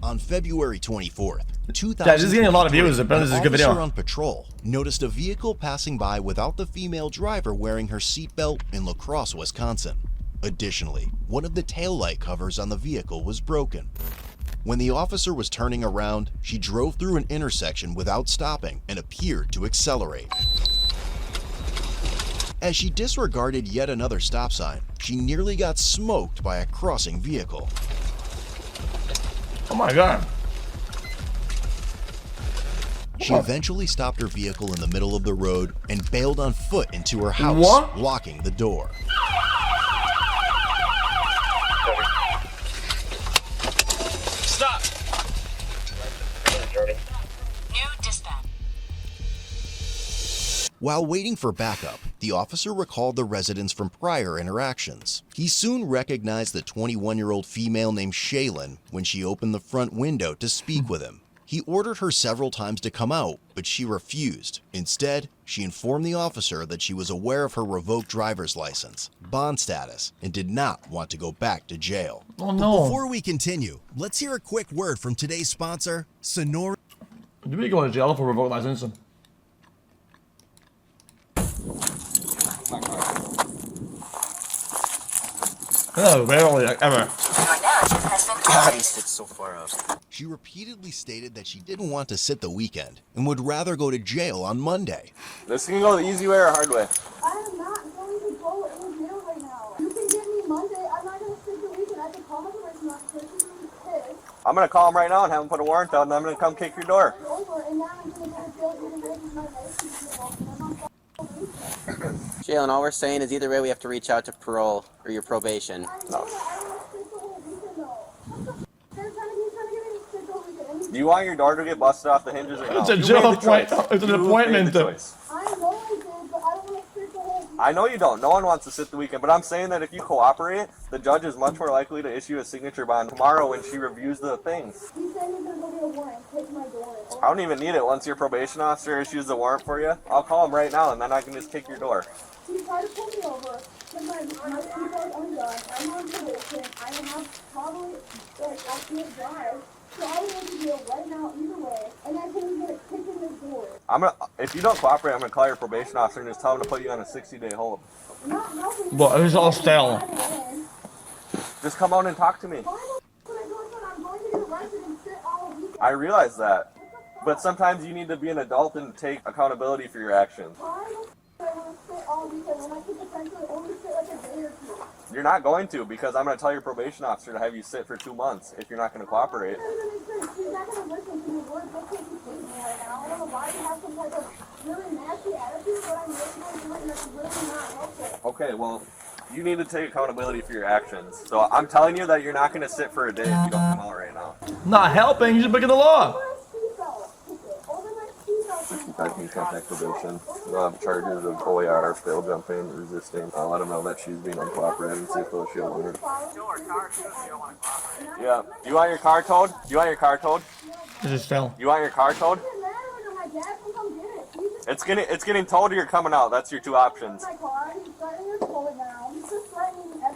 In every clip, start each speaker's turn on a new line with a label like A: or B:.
A: On February 24th, 2000,
B: yeah, this is getting a lot of views. Apparently, this is a good video.
A: An officer on patrol noticed a vehicle passing by without the female driver wearing her seatbelt in La Crosse, Wisconsin. Additionally, one of the taillight covers on the vehicle was broken. When the officer was turning around, she drove through an intersection without stopping and appeared to accelerate. As she disregarded yet another stop sign, she nearly got smoked by a crossing vehicle.
B: Oh my God.
A: She eventually stopped her vehicle in the middle of the road and bailed on foot into her house, locking the door.
C: Stop!
D: New dispatch.
A: While waiting for backup, the officer recalled the residents from prior interactions. He soon recognized the 21-year-old female named Shaylin when she opened the front window to speak with him. He ordered her several times to come out, but she refused. Instead, she informed the officer that she was aware of her revoked driver's license, bond status, and did not want to go back to jail.
B: Oh no.
A: But before we continue, let's hear a quick word from today's sponsor, Sonora.
B: Do we go to jail for revoked license? No, barely, like, ever.
C: God, he sits so far out.
A: She repeatedly stated that she didn't want to sit the weekend and would rather go to jail on Monday.
E: This can go the easy way or hard way.
F: I am not going to go in jail right now. You can get me Monday. I'm not going to sit the weekend. I can call my probation officer. She's going to be pissed.
E: I'm going to call him right now and have him put a warrant out, and I'm going to come kick your door.
F: It's over, and now I'm going to go to jail even though my license is off, and I'm on probation.
G: Jalen, all we're saying is either way we have to reach out to parole or your probation.
E: No.
F: Do
E: you want your door to get busted off the hinges or no?
B: It's a jail appointment. It's an appointment.
F: I know I did, but I don't want to sit the whole weekend.
E: I know you don't. No one wants to sit the weekend, but I'm saying that if you cooperate, the judge is much more likely to issue a signature bond tomorrow when she reviews the things.
F: He said he's going to go get a warrant, take my door.
E: I don't even need it. Once your probation officer issues the warrant for you, I'll call him right now, and then I can just kick your door.
F: He tried to pull me over, because my seatbelt undone. I'm on probation. I have probably, I can't drive. So I would to deal right now either way, and I can't get a kick in the door.
E: If you don't cooperate, I'm gonna call your probation officer and just tell him to put you on a 60-day hold.
B: Well, it was all stale.
E: Just come out and talk to me. I realize that, but sometimes you need to be an adult and take accountability for your actions. You're not going to, because I'm going to tell your probation officer to have you sit for 2 months if you're not going to cooperate.
F: She's not going to listen to me. What can't you take me right now? I don't know why you have some type of really nasty attitude, but I'm really doing that's really not helpful.
E: Okay, well, you need to take accountability for your actions. So I'm telling you that you're not going to sit for a day if you don't come out right now.
B: Not helping, you should break the law.
E: 65 can contact probation. We'll have charges of OAR, fail jumping, resisting. I'll let them know that she's being uncooperative and see if they'll show her. Yeah. You want your car towed? You want your car towed?
B: This is fail.
E: You want your car towed? It's getting towed or you're coming out. That's your two options.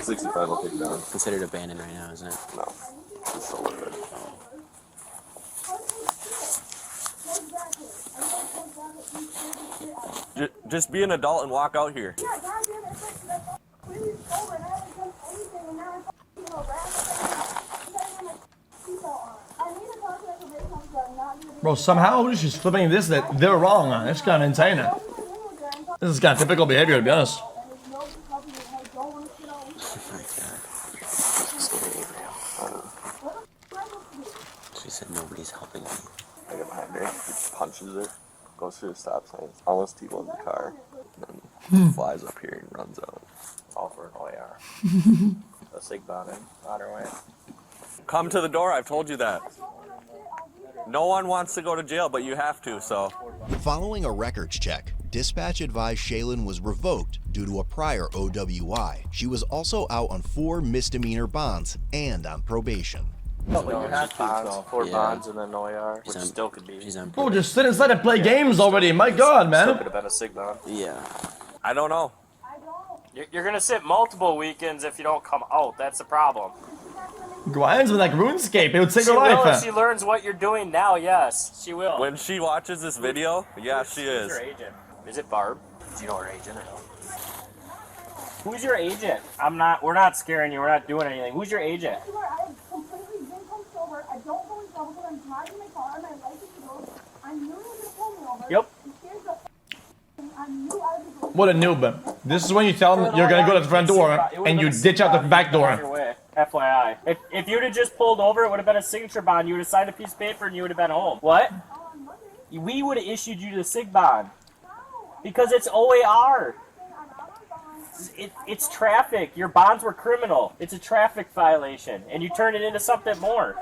E: 65 will take it down.
G: Considered abandoned right now, isn't it?
E: No. It's so good. Just be an adult and walk out here.
B: Bro, somehow she's flipping this that they're wrong on. It's kind of insane. This is kind of typical behavior, to be honest.
G: She said nobody's helping me.
E: I get behind her, he punches her, goes through the stop signs, almost T-bones the car, and then flies up here and runs out. All for an OAR. A sig bond on her way. Come to the door, I've told you that. No one wants to go to jail, but you have to, so.
A: Following a records check, dispatch advised Shaylin was revoked due to a prior OWI. She was also out on 4 misdemeanor bonds and on probation.
E: No, but you have bonds, 4 bonds and then OAR, which still could be.
B: Bro, just sit inside and play games already. My God, man.
E: Still could have been a sig bond.
G: Yeah.
E: I don't know.
C: You're gonna sit multiple weekends if you don't come out. That's the problem.
B: Grinds with like RuneScape. It would save
C: She
B: her
C: will
B: life.
C: if she learns what you're doing now, yes. She will.
E: When she watches this video, yeah, she
C: Who's
E: is.
C: your agent? Is it Barb? Do you know her agent or no? Who's your agent? We're not scaring you. We're not doing anything. Who's your agent?
F: I have completely been pulled over. I don't go in trouble because I'm driving my car. My license is revoked. I knew he was going to pull me over.
C: Yep.
F: And here's the I knew I was going to
B: What a noob. This is when you tell them you're gonna go to the front door and you ditch out the back door.
C: FYI. If you'd have just pulled over, it would have been a signature bond. You would have signed a piece of paper and you would have been home. What? We would have issued you the SIG bond. Because it's OAR. It's traffic. Your bonds were criminal. It's a traffic violation. And you turned it into something more.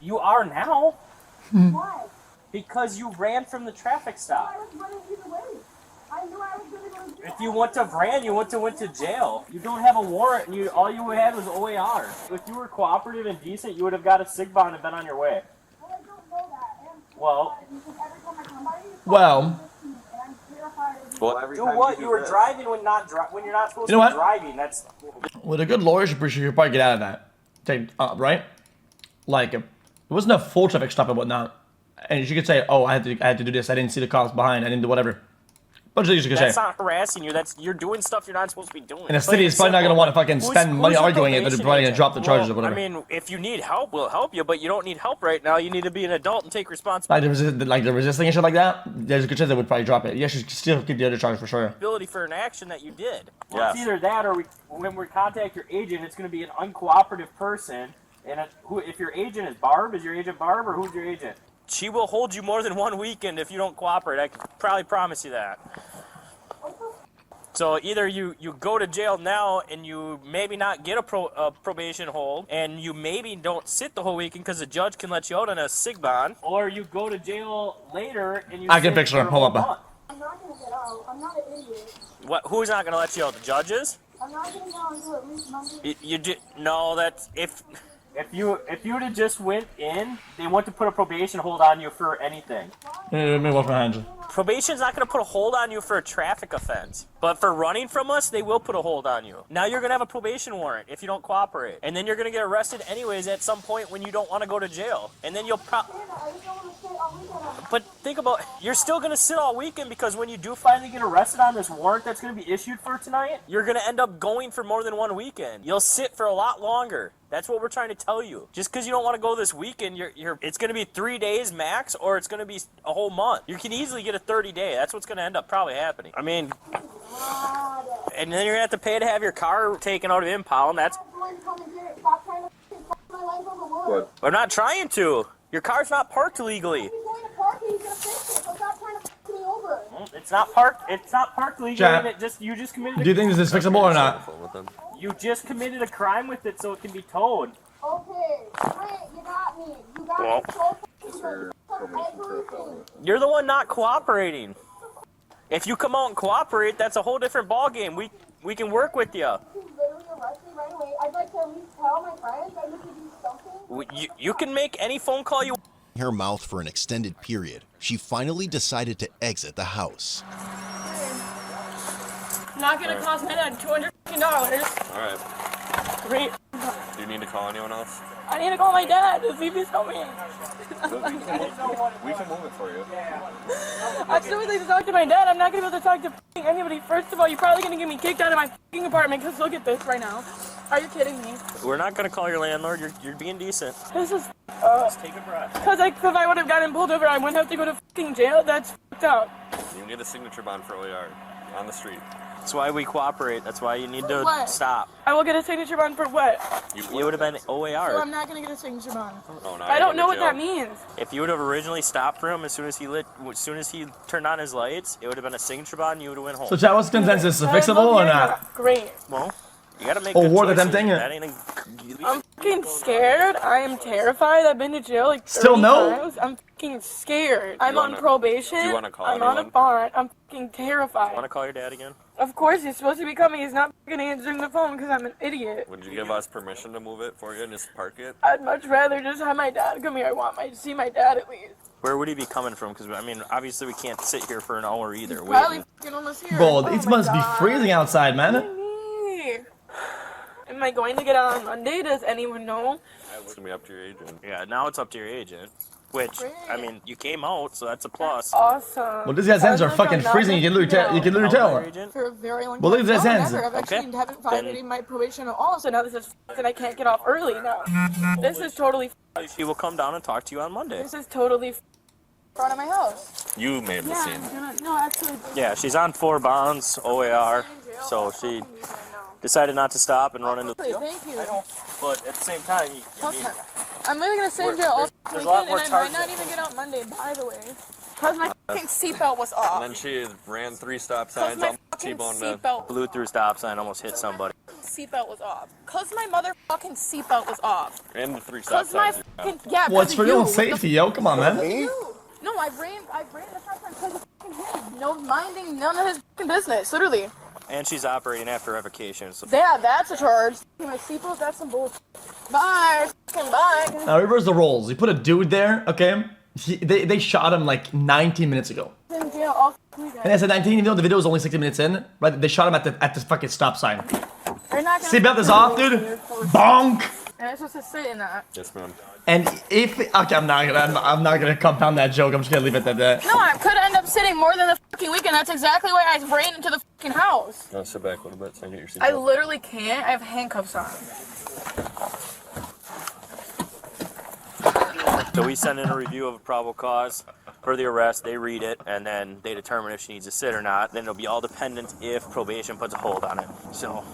C: You are now.
F: Why?
C: Because you ran from the traffic stop.
F: I was running either way. I knew I was going to go to jail.
C: If you went to jail. You don't have a warrant, and all you had was OAR. If you were cooperative and decent, you would have got a SIG bond and been on your way.
F: Well, I don't know that. And
C: Well,
F: because every time I come by you,
B: Well,
F: and I'm terrified of you.
E: Well, every
C: do
E: time
C: what?
E: do
C: You were
E: this-
C: driving when you're not supposed
B: You know
C: to be
B: what?
C: driving. That's
B: with a good lawyer, you should probably get out of that. Take right? Like it wasn't a full traffic stop and whatnot. And you could say, "Oh, I had to do this. I didn't see the cops behind. I didn't do whatever." But you could
C: that's
B: say.
C: not harassing you. You're doing stuff you're not supposed to be doing.
B: And the city is probably not gonna want to fucking spend money arguing it. They're probably gonna drop the charges or whatever.
C: I mean, if you need help, we'll help you. But you don't need help right now. You need to be an adult and take responsibility
B: Like the resisting and shit like that. There's a good chance they would probably drop it. Yes, you should still keep the other charge for sure.
C: for an action that you did.
E: Yes.
C: It's either that or when we contact your agent, it's going to be an uncooperative person. And if your agent is Barb, is your agent Barb or who's your agent? She will hold you more than one weekend if you don't cooperate. I can probably promise you that. So either you go to jail now and you maybe not get a probation hold and you maybe don't sit the whole weekend because the judge can let you out on a SIG bond, or you go to jail later and you
B: I can
C: sit
B: picture
C: for
B: him.
C: a
B: Hold
C: whole
B: up.
C: month.
F: I'm not going to get out. I'm not an idiot.
C: What? Who's not going to let you out? The judges?
F: I'm not going to go until at least Monday.
C: No. That's if you would have just went in, they want to put a probation hold on you for anything.
B: Let me walk behind you.
C: Probation's not going to put a hold on you for a traffic offense. But for running from us, they will put a hold on you. Now you're going to have a probation warrant if you don't cooperate. And then you're going to get arrested anyways at some point when you don't want to go to jail. And then you'll
F: I just don't want to stay all weekend.
C: But think about, you're still going to sit all weekend because when you do finally get arrested on this warrant that's going to be issued for tonight, you're going to end up going for more than one weekend. You'll sit for a lot longer. That's what we're trying to tell you. Just because you don't want to go this weekend, it's going to be 3 days max, or it's going to be a whole month. You can easily get a 30-day. That's what's going to end up probably happening. I mean, and then you're going to have to pay to have your car taken out of impound. That's.
F: I'm going to come and get it. Stop trying to fuck my life over wood.
C: I'm not trying to. Your car's not parked legally.
F: He's going to park and he's going to fix it. So stop trying to fuck me over.
C: It's not parked. It's not parked legally.
B: Jack,
C: And you just committed.
B: Do you think this is fixable or not?
C: You just committed a crime with it, so it can be towed.
F: Okay, great, you got me. You got me so fucking good.
C: You're the one not cooperating. If you come out and cooperate, that's a whole different ballgame. We can work with you.
F: You literally arrest me right away. I'd like to at least tell my friends I need to do something.
C: You can make any phone call you.
A: Her mouth for an extended period, she finally decided to exit the house.
H: Not gonna cost my dad $200.
E: Alright.
H: Great.
E: Do you need to call anyone else?
H: I need to call my dad to see if he's coming.
E: We can move it for you.
H: I still would like to talk to my dad. I'm not gonna be able to talk to anybody. First of all, you're probably gonna get me kicked out of my apartment because look at this right now. Are you kidding me?
C: We're not gonna call your landlord. You're being decent.
H: This is
C: Just take a breath.
H: because if I would have gotten pulled over, I wouldn't have to go to jail. That's fucked up.
E: You need a signature bond for OAR on the street.
C: That's why we cooperate. That's why you need to
H: What?
C: stop.
H: I will get a signature bond for what?
C: You would have been
H: So
C: OAR.
H: I'm not gonna get a signature bond.
E: Oh, no,
H: I don't know what that means.
C: If you would have originally stopped for him as soon as he turned on his lights, it would have been a signature bond. You would have went home.
B: So, chat, what's the consensus? Is it
H: I love
B: fixable or
H: hearing
B: not?
H: that. Great.
C: Well, you gotta make
B: Oh,
C: good
B: worth the
C: choices.
B: damn thing.
C: That ain't
H: I'm fucking scared. I am terrified. I've been to jail like 30
B: Still no?
H: times. I'm fucking scared. I'm
E: wanna-
H: on probation.
E: do you wanna call
H: I'm on a
E: anyone?
H: bond. I'm fucking terrified.
C: Want to call your dad again?
H: Of course, he's supposed to be coming. He's not fucking answering the phone because I'm an idiot.
E: Would you give us permission to move it for you and just park it?
H: I'd much rather just have my dad come here. I want to see my dad at least.
C: Where would he be coming from? Because I mean, obviously we can't sit here for an hour either.
H: Probably
C: Waiting.
H: fucking almost here.
B: Bro,
H: Oh
B: it
H: my
B: must be
H: God.
B: freezing outside, man.
H: Me. Am I going to get out on Monday? Does anyone know?
E: It's gonna be up to your agent.
C: Yeah, now it's up to your agent. Which, I mean, you came out, so that's a plus.
H: Awesome.
B: Well, these guys' hands are fucking freezing. You can literally tell.
C: Agent?
H: For a very long time.
B: Well, look at his hands.
H: I've actually haven't violated my probation at all, so now this is and I can't get off early now. This is totally
C: She will come down and talk to you on Monday.
H: this is totally in front of my house.
E: You made the
H: Yeah,
E: scene.
H: I'm gonna, no, actually.
C: Yeah, she's on 4 bonds, OAR, so she decided not to stop and run into the...
H: Thank you.
C: But at the same time,
H: Okay. I'm really gonna stay in jail all
C: there's a lot
H: weekend,
C: more
H: and I might
C: charges.
H: not even get out Monday, by the way. Because my fucking seatbelt was off.
E: And then she ran 3 stop
H: Because
E: signs
H: my
E: on
H: fucking
E: T-bone.
H: seatbelt
C: blew through a stop sign, almost hit somebody.
H: was off. Because my motherfucking seatbelt was off.
E: And the 3 stop
H: Because my
E: signs.
H: fucking, yeah,
B: Well, it's for your own
H: you.
B: safety, yo. Come on, man.
H: No, I ran the stop sign because of fucking him. No, minding none of his fucking business, literally.
C: And she's operating after revocation, so...
H: Yeah, that's a charge. My seatbelt, that's some bullshit. Bye. Fucking bye.
B: Now reverse the roles. You put a dude there, okay? They shot him like 19 minutes ago.
H: In jail all weekend.
B: And I said 19, even though the video was only 60 minutes in, right? They shot him at the fucking stop sign.
H: You're not gonna
B: Seatbelt is off, dude. Bonk.
H: And I'm supposed to sit in that.
E: Yes, ma'am.
B: And if okay, I'm not gonna compound that joke. I'm just gonna leave it at that.
H: No, I could end up sitting more than the fucking weekend. That's exactly why I ran into the fucking house.
E: Now sit back a little bit so I can get your seatbelt.
H: I literally can't. I have handcuffs on.
C: So we send in a review of a probable cause for the arrest, they read it, and then they determine if she needs to sit or not. Then it'll be all dependent if probation puts a hold on it. So...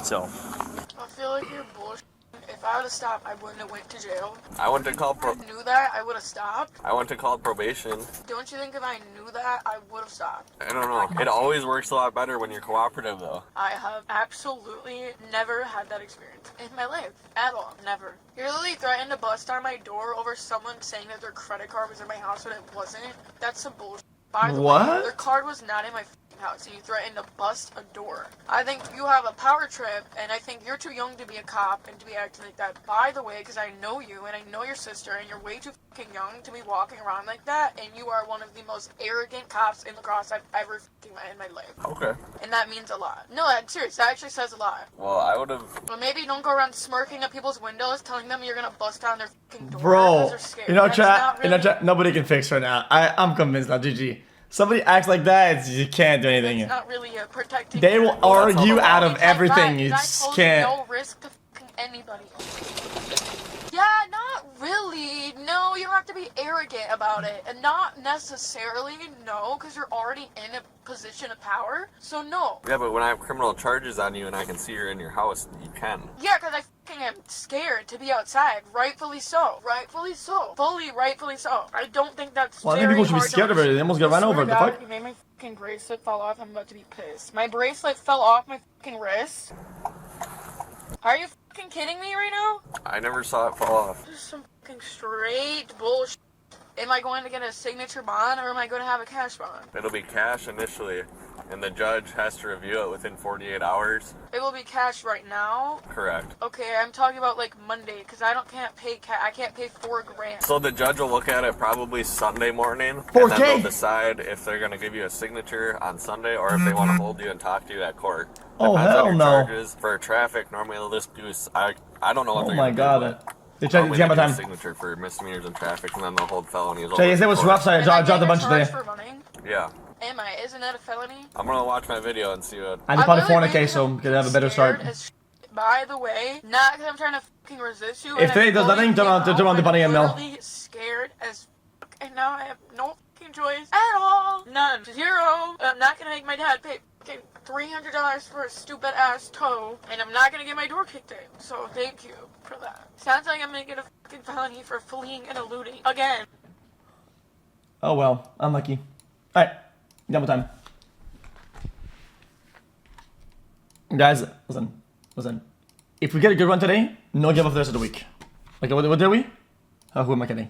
H: I feel like you're bullshit. If I would have stopped, I wouldn't have went to jail.
E: I went to call
H: If I knew that, I would have stopped.
E: I went to call probation.
H: Don't you think if I knew that, I would have stopped?
E: I don't know. It always works a lot better when you're cooperative, though.
H: I have absolutely never had that experience in my life. At all. Never. You literally threatened to bust down my door over someone saying that their credit card was in my house when it wasn't. That's some bullshit. By the way,
B: What?
H: their card was not in my house, and you threatened to bust a door. I think you have a power trip, and I think you're too young to be a cop and to be acting like that. By the way, because I know you, and I know your sister, and you're way too fucking young to be walking around like that, and you are one of the most arrogant cops in lacrosse I've ever fucking met in my life.
E: Okay.
H: And that means a lot. No, I'm serious. That actually says a lot.
E: Well, I would have...
H: But maybe don't go around smirking at people's windows, telling them you're gonna bust down their fucking door
B: Bro,
H: because they're scared.
B: you know,
H: That's
B: chat.
H: not
B: You know,
H: really-
B: chat. Nobody can fix her now. I'm convinced now. GG. Somebody acts like that, you can't do anything.
H: It's not really a protecting.
B: They will argue out of
H: Because
B: everything. You
H: I
B: just
H: told
B: can't.
H: No risk to fucking anybody. Yeah, not really. No, you don't have to be arrogant about it. And not necessarily, no, because you're already in a position of power. So no.
E: Yeah, but when I have criminal charges on you and I can see you're in your house, you can.
H: Yeah, because I fucking am scared to be outside. Rightfully so. Rightfully so. Fully rightfully so. I don't think that's
B: Well, I think
H: very
B: people should be
H: hard to
B: scared of it. They almost got run
H: I swear
B: over.
H: to
B: The
H: God,
B: fuck?
H: if you made my fucking bracelet fall off, I'm about to be pissed. My bracelet fell off my fucking wrist. Are you fucking kidding me right now?
E: I never saw it fall off.
H: This is some fucking straight bullshit. Am I going to get a signature bond or am I going to have a cash bond?
E: It'll be cash initially, and the judge has to review it within 48 hours.
H: It will be cash right now.
E: Correct.
H: Okay, I'm talking about like Monday because can't pay I can't pay $4,000.
E: So the judge will look at it probably Sunday morning,
B: 4K?
E: and then they'll decide if they're going to give you a signature on Sunday or if they want to hold you and talk to you at court.
B: Oh,
E: Depends on
B: hell
E: your
B: no.
E: Charges. For traffic, normally they'll just do. I don't know what
B: Oh
E: they're
B: my
E: going to
B: god.
E: do.
B: They tried to
E: Normally
B: jam
E: they
B: my
E: do a
B: time.
E: signature for misdemeanors and traffic, and then they'll hold felonies.
B: Jay, you say what's rough side? I dropped a bunch
H: charged
B: today.
H: for running.
E: Yeah.
H: Am I? Isn't that a felony?
E: I'm going to watch my video and see what...
B: I just bought a
H: literally
B: 400k, so I'm gonna have a better
H: scared
B: start.
H: as By the way, not because I'm trying to fucking resist you.
B: If
H: and
B: today
H: I'm
B: does
H: fully
B: nothing, turn on
H: giving out,
B: the bunny
H: I'm
B: and Mel.
H: literally scared as fuck, and now I have no fucking choice at all. None. Zero. I'm not gonna make my dad pay fucking $300 for a stupid ass tow, and I'm not gonna get my door kicked in. So thank you for that. Sounds like I'm gonna get a fucking felony for fleeing and eluding again.
B: Oh well, unlucky. Alright, done with time. Guys, listen. If we get a good run today, no give up the rest of the week. Like, what did we? Who am I kidding?